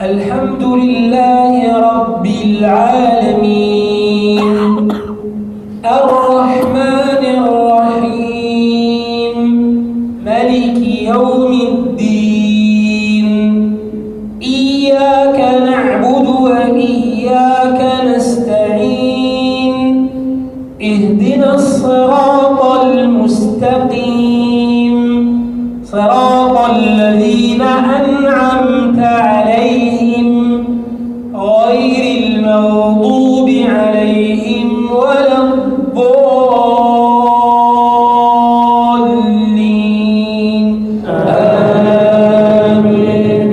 الحمد لله رب العالمين الرحمن الرحيم ملك يوم الدين إياك نعبد وإياك نستعين اهدنا الصراط المستقيم صراط الذين أنعمت عليهم غير المغضوب عليهم ولا الضالين آمين.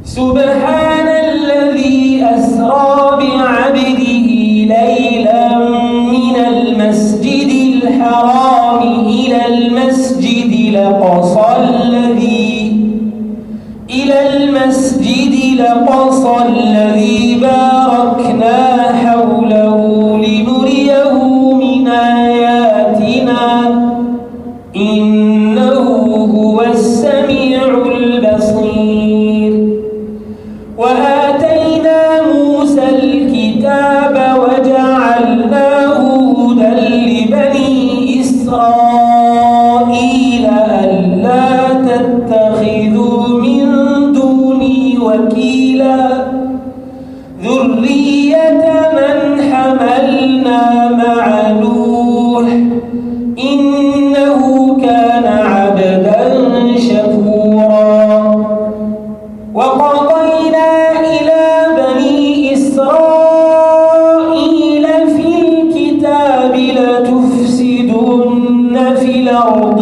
سبحان الذي أسرى بعبده ليلا من المسجد الحرام إلى المسجد الأقصى الذي باركنا حوله لنريه من آياتنا إنه هو السميع البصير. وآتينا موسى الكتاب وجعلناه هدى لبني إسرائيل ألا تتخذوا من دوني وكيلا ذرية من حملنا مع نوح إنه كان عبدا شكورا. وقضينا إلى بني إسرائيل في الكتاب لتفسدن في الأرض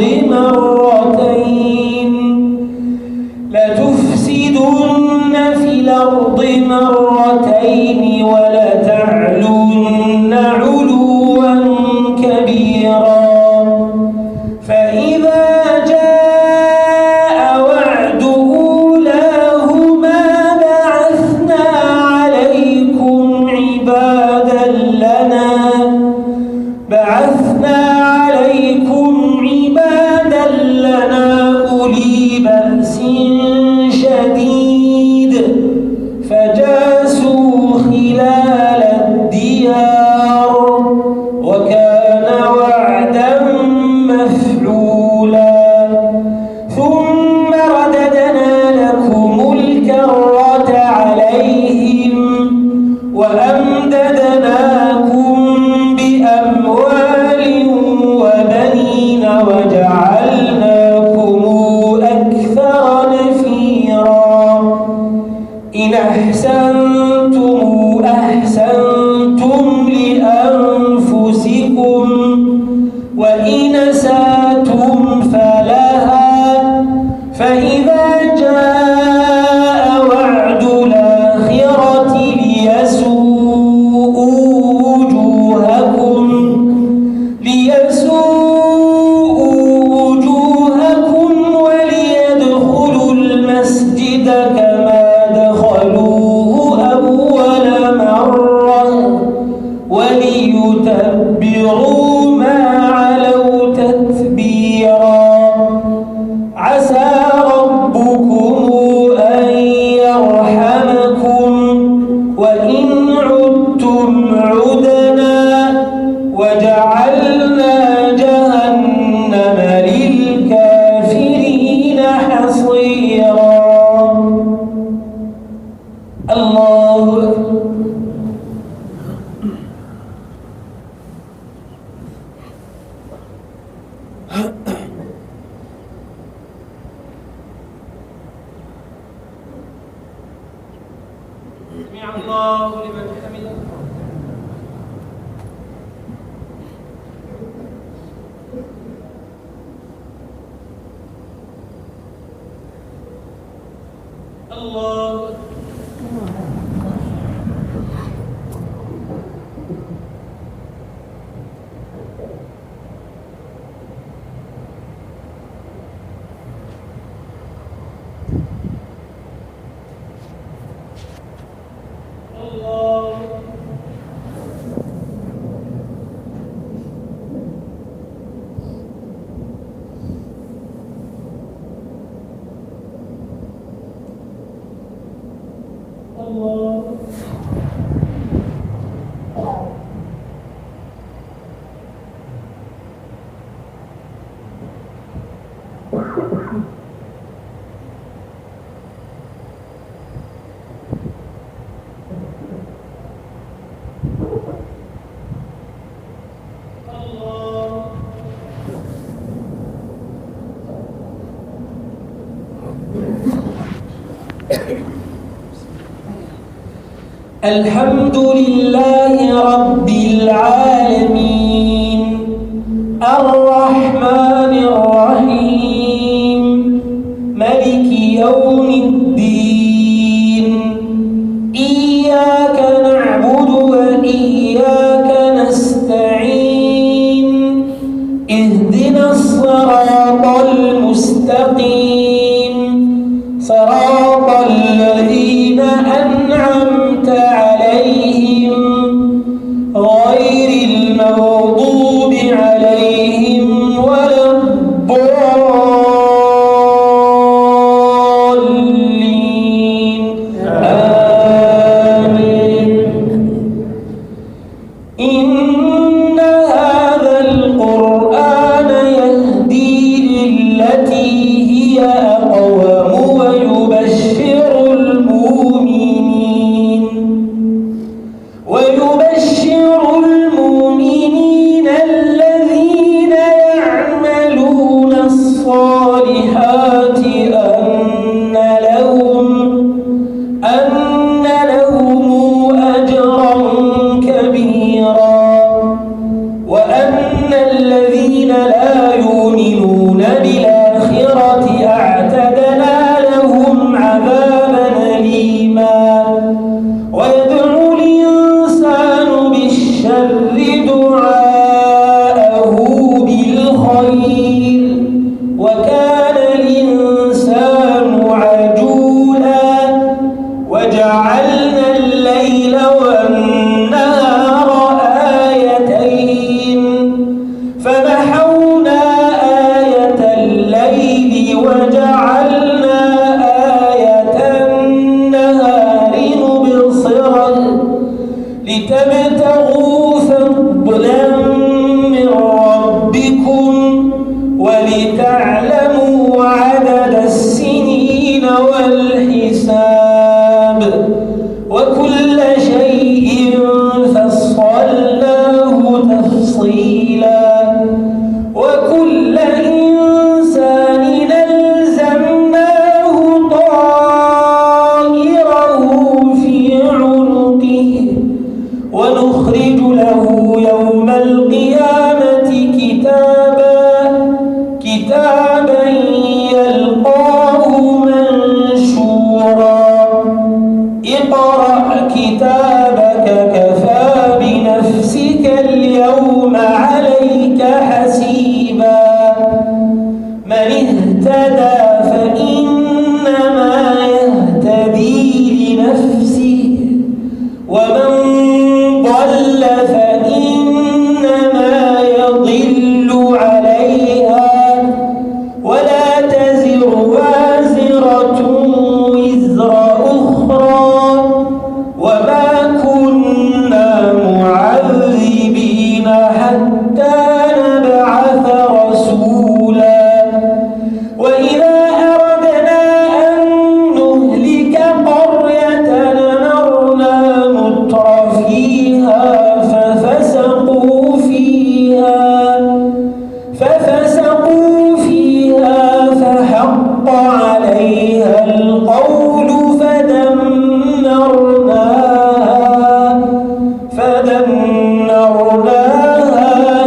مرتين ولتعلن علوا كبيرا. فإذا جاء وعد أولاهما بعثنا عليكم عبادا لنا أولي بأس شديد فجاسوا خلال الديار وكان وعدا مفعولا. ثم رددنا لكم الكرة عليهم وأمددناكم بأموال وبنين وجعلناكم أكثر نفيرا. إن أحسنتم لأنفسكم وإن أسأتم فلها. فإذا جاء وعد الآخرة ليسوءوا وجوهكم وليدخلوا المسجد كما دخلوه أول مرة وليتبروا ما علوا تتبيرا. عسى ربكم أن يرحمكم وإن عدتم عدنا وجعلنا جهنم للكافرين حصيرا. الله أكبر. سمع الله لمن حمده. الله الله. الحمد لله رب العالمين الرحمن الرحيم ملك يوم الدين إياك نعبد وإياك نستعين اهدنا الصراط المستقيم صراط الذين أنعمت عليهم غير المغضوب عليهم ولا الضالين آمين. إن هذا القرآن يهدي للتي هي أقوم ويبشر المؤمنين الذين يعملون الصالحات أن لهم أجرا كبيرا وأن الذين لا يؤمنون بالآخرة أعتدنا لهم عذابا أليما. ويدعو الإنسان بالشر دعاءه بالخير وكان الإنسان عجولا. وجعلنا الليل والنهار آيتين فمحونا آية الليل وجعلنا آية النهار مبصرا لتبتغوا فضلا من ربكم ولتعلموا عدد السنين والحساب وكل شيء فصلناه تفصيلا. وكل إنسان ألزمناه طائره في عنقه ونخرج له يوم القيامة كتابا يلقاه منشورا. اقرأ كتابك كفى بنفسك اليوم عليك حسيبا. من اهتدى فإنما يهتدي لنفسه ومن ضل فإنما يضل عليها ولا تزر وازرة وزر أخرى وما كنا معذبين حتى نبعث رسولا. وإذا أردنا أن نهلك قرية أمرنا متر فيها ففسقوا فيها فحق عليها القول فدمرناها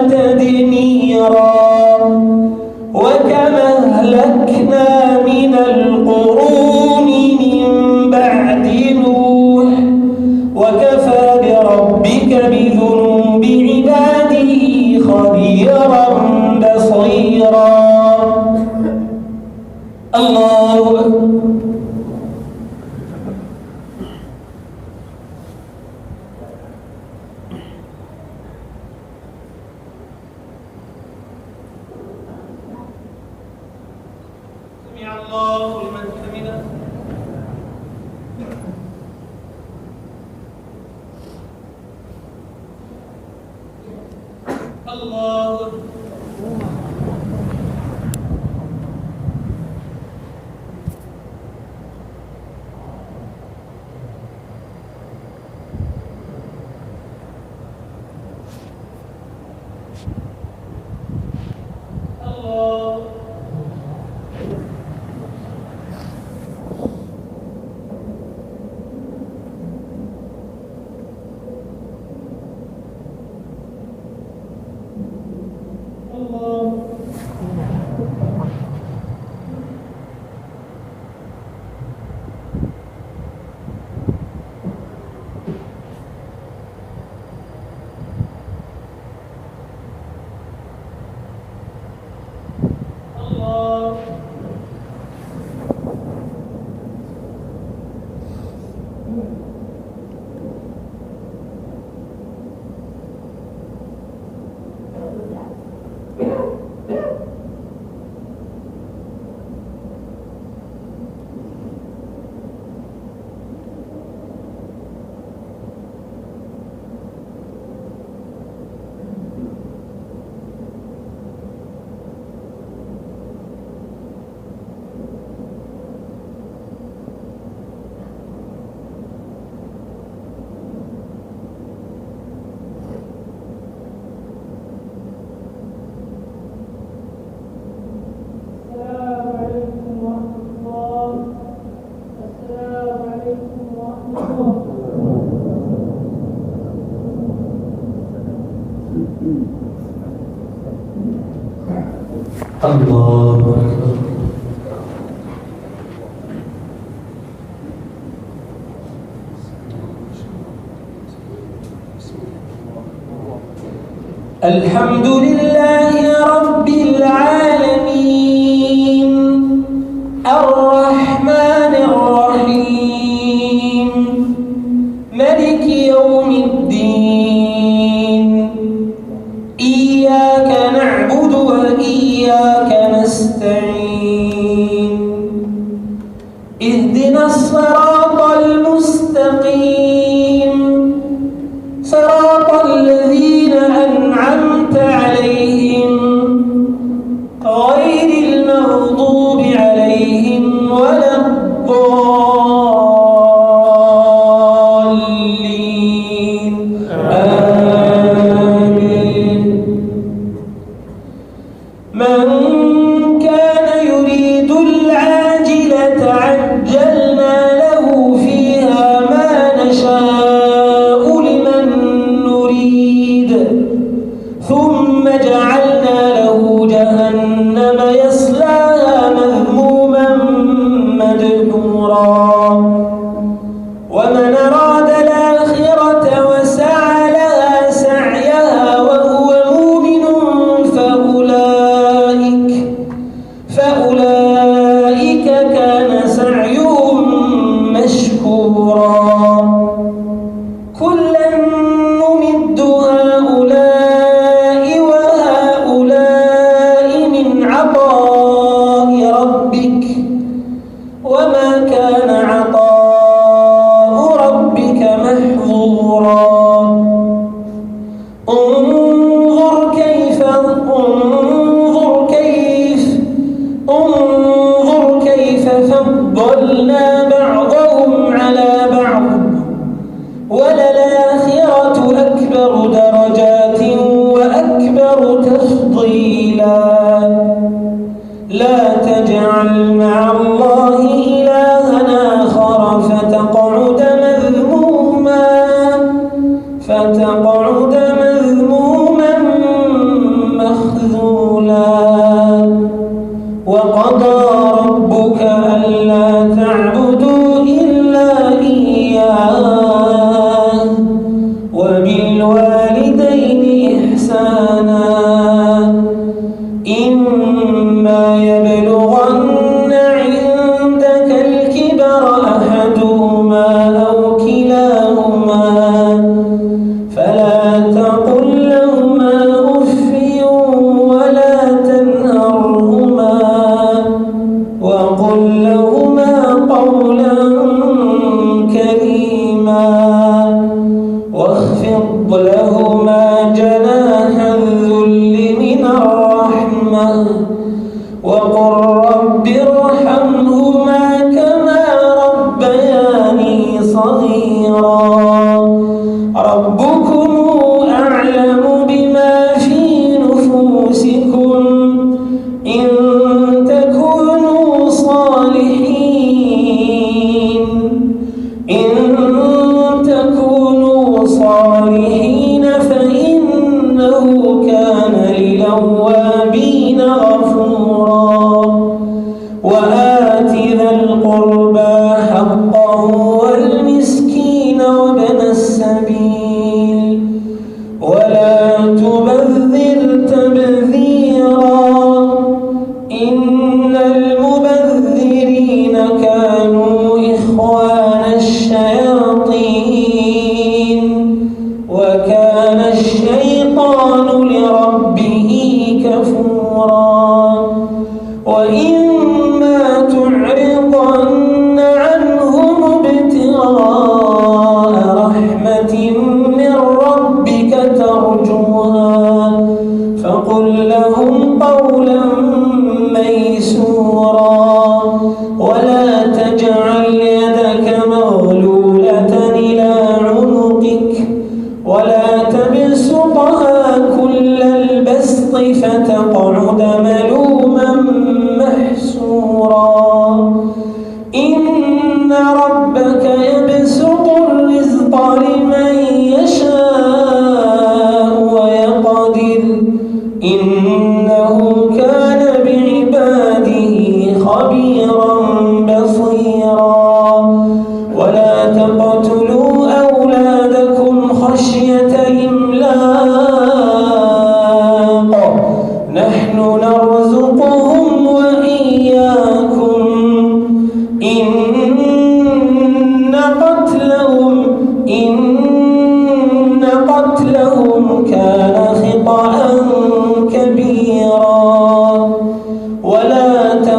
تدميرا. وكم أهلكنا من القرون من بعد نوح وكفى بربك بذنوب عباده خبيرا بصيرا. الله أكبر. سمع الله لمن حمده. الله أكبر. الحمد لله رب العالمين الرحمن الرحيم ملك يوم الدين إياك نعبد وإياك نستعين اهدنا الصراط المستقيم صراط الذين أنعمت عليهم غير المغضوب عليهم ولا الضالين آمين. من كان يريد العاجلة عجلنا له فيها ما نشاء لمن نريد ثم جعلنا له جهنم يصلاها مذموما مدحورا ومن أراد الآخرة وسعى لها سعيها وهو مؤمن فأولئك كان سعيهم مشكورا كلا نمد هؤلاء وهؤلاء من عطاء ربك وما كان عطاء ربك محظورا انظر كيف فضلنا بعضهم على بعض وللآخرة أكبر درجات وأكبر تفضيلا لا تجعل مع الله إلهًا آخر فتقعد مذموما مخذولا وقضى ربك ألا تعبدوا إلا إياه وبالوالدين إحسانا إما يبلغن عندك الكبر أحدهما أو كلاهما فلا تقل لهما أف ولا تنهرهما وقل لهما قولا كريما واخفض لهما جناح الذل من الرحمة وقل رب ارحمهما كما ربياني صغيرا ربكم أعلم بما في نفوسكم إن تكونوا صالحين فإنه كان للأوابين غفورا وآت ذا القربى حقه والمسكين وابن السبيل ولا تبذر تبذيرا إن المبذرين كانوا إخوان الشياطين وكان الشيطان لربه كفورا وإما تعرضن عنهم ابتغاء رحمة من ربك ترجوها فقل لهم قولا ميسورا ولا تجعل يدك مغلولة إلى عنقك ولا تبسطها كل البسط فتقعد ملوما محسورا إن ربك يبسط الرزق لمن يشاء ويقدر إنه كان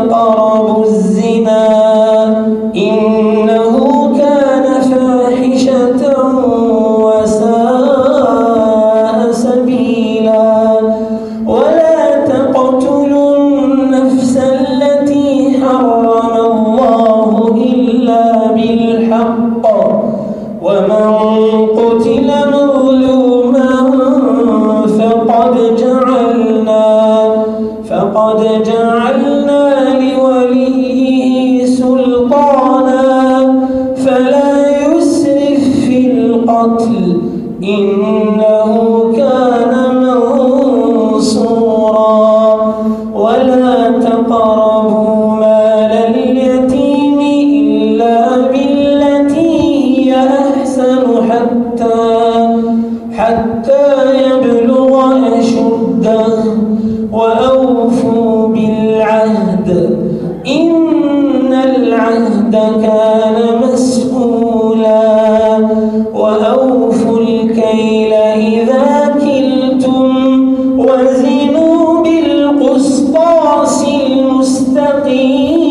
تقربوا الزنا إنه كان فاحشة وساء سبيلا ولا تقتلوا النفس التي حرم الله إلا بالحق ومن قتل مظلوما فقد جعلنا لوليه سلطانا فلا يسرف في القتل إنه كان منصورا ولا تقربوا مال اليتيم إلا بالتي هي أحسن حتى يبلغ أشده وأوفوا بالعهد إن العهد كان مسؤولا وأوفوا الكيل إذا كلتم وزنوا بالقسطاس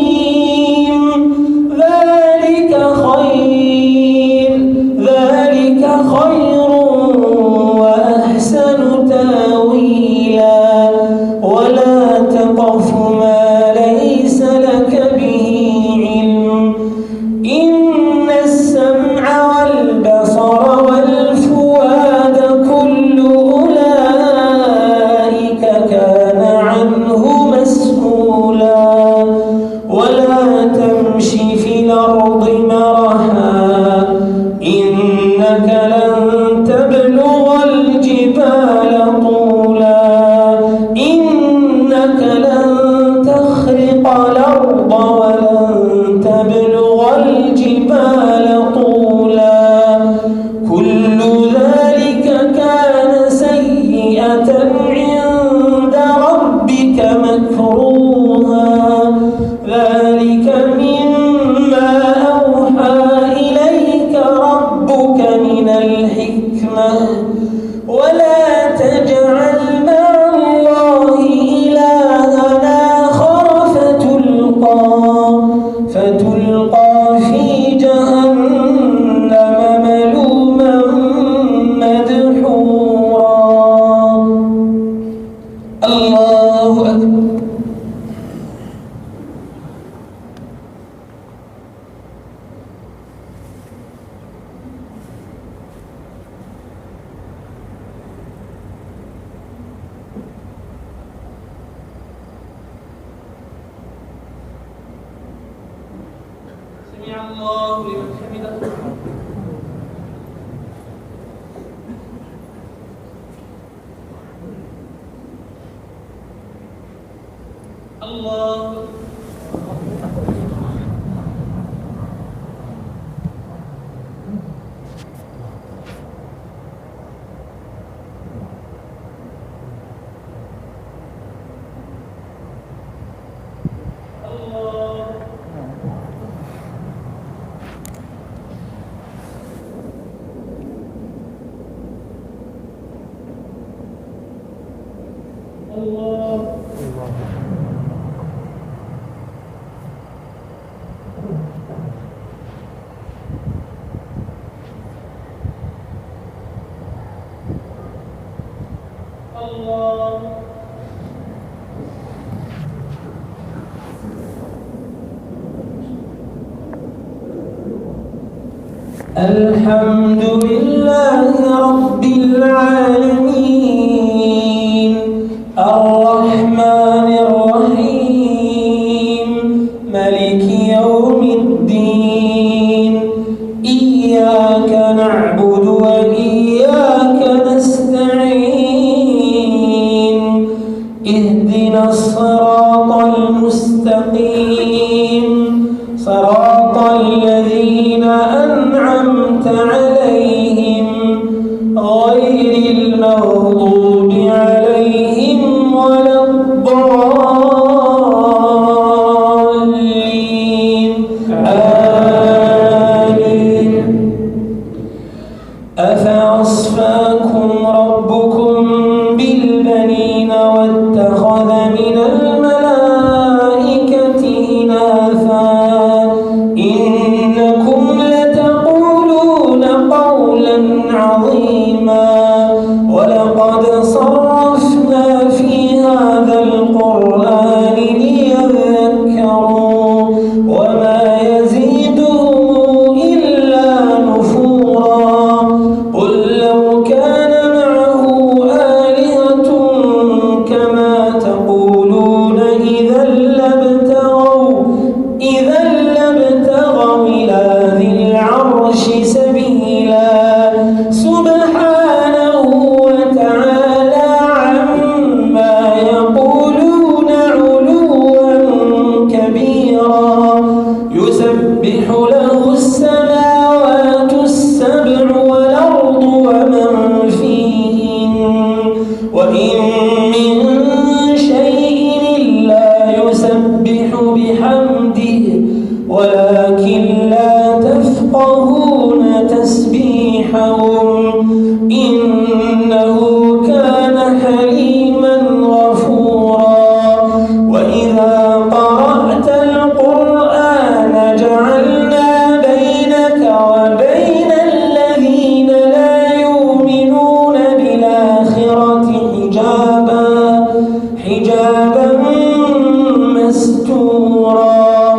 المستقيم ذلك خير وأحسن تاويلا ولا تقف ما ليس لك به علم إن السمع والبصر والفؤاد كل أولئك كان عنه مسؤولا ولا تمش في الأرض مرحا إنك لن تبلغ الجبال طولا إنك لن تخرق الأرض ولن تبلغ الجبال طولا كل ذلك كان سيئة عند ربك مكروها ذلك مما أوحى إليك ربك من الحكمة ولا تجعل مع الله إلها آخر فتلقى في جهنم ملوما مدحورا الله أكبر سمع الله لمن حمده الله الحمد لله رب العالمين الرحمن الرحيم ملك يوم الدين إياك نعبد وإياك نستعين اهدنا الصراط المستقيم صراط الذين أنعمت عليهم غير المغضوب عليهم ولا الضالين آمين أفأصفاكم ربكم بالبنين واتخذ من الملائكة استكبروا وما يزيدهم إلا نفورا قل لو كان معه آلهة كما تقولون إذا لابتغوا إلى ذي العرش سبيلا سبحانه وتعالى عما يقولون علوا كبيرا يسبح له السماوات السبع والأرض ومن فيهن وإن من شيء إلا يسبح بحمده ولكن لا تفقهون تسبيحهم إنه كان حليما غفورا وإذا قرأت القرآن جعلنا بينك وبين الذين لا يؤمنون بالآخرة حجابا مستورا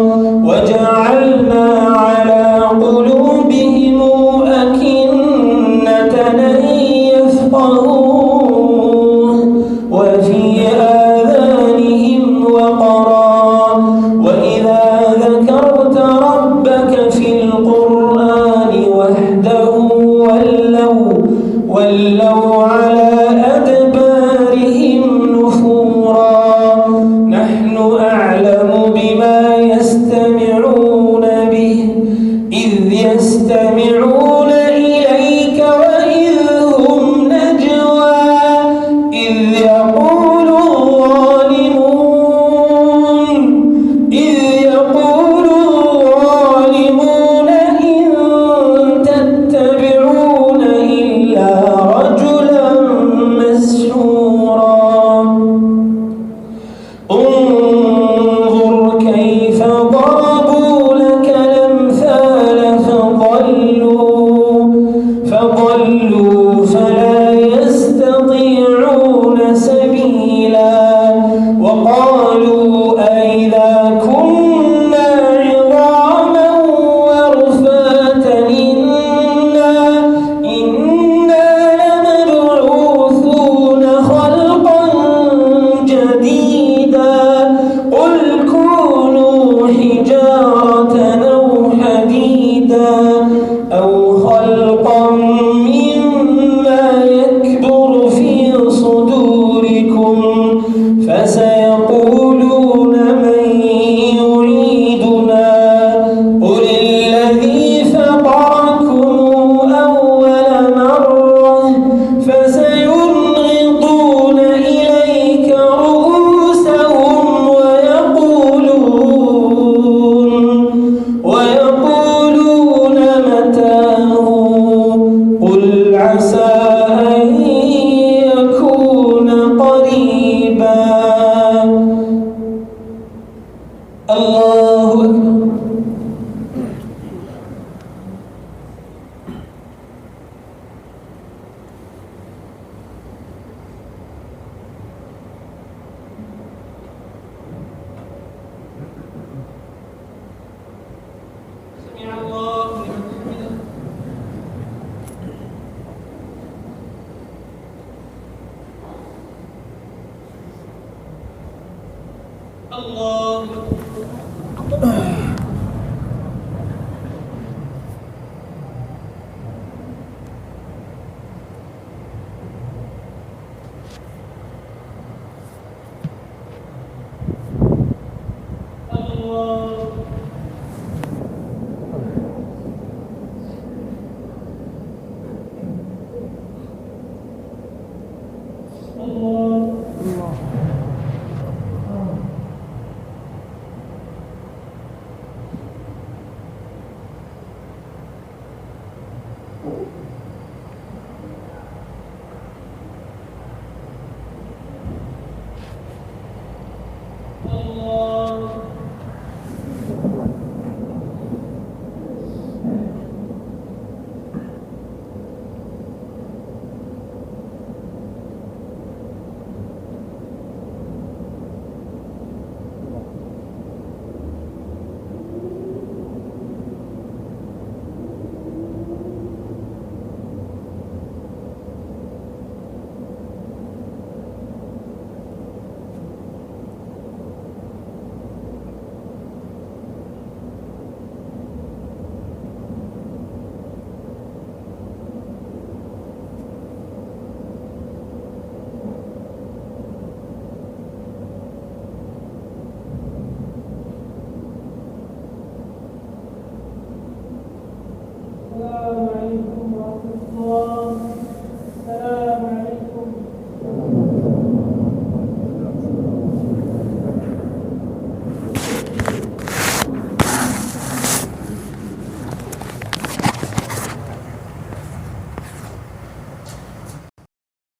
وجعلنا على قلوبهم أكنة أن يفقهوه وفي آذانهم وقرا وإذا ذكرت ربك في القرآن وحده ولوا على أدبارهم نفورا نحن أعلم بما يستمعون به إذ يستمعون إليك وإذ هم نجوى إذ يقول الظالمون إن تتبعون إلا رجلا مسحورا انظر كيف ضربوا لك الأمثال فضلوا فلا يستطيعون سبيلا وقالوا أئذا كنا عظاما ورفاتا إنا لمبعوثون خلقا جديدا قل كونوا حجارة أو حديدا أو خلقا مما يكبر في صدوركم فسيقولون من يعيدنا قل الذي فطركم أول مرة فسينغضون إليك رؤوسهم ويقولون متاه قل عسى أن يكون قريبا الله أكبر سمع الله لمن حمده الله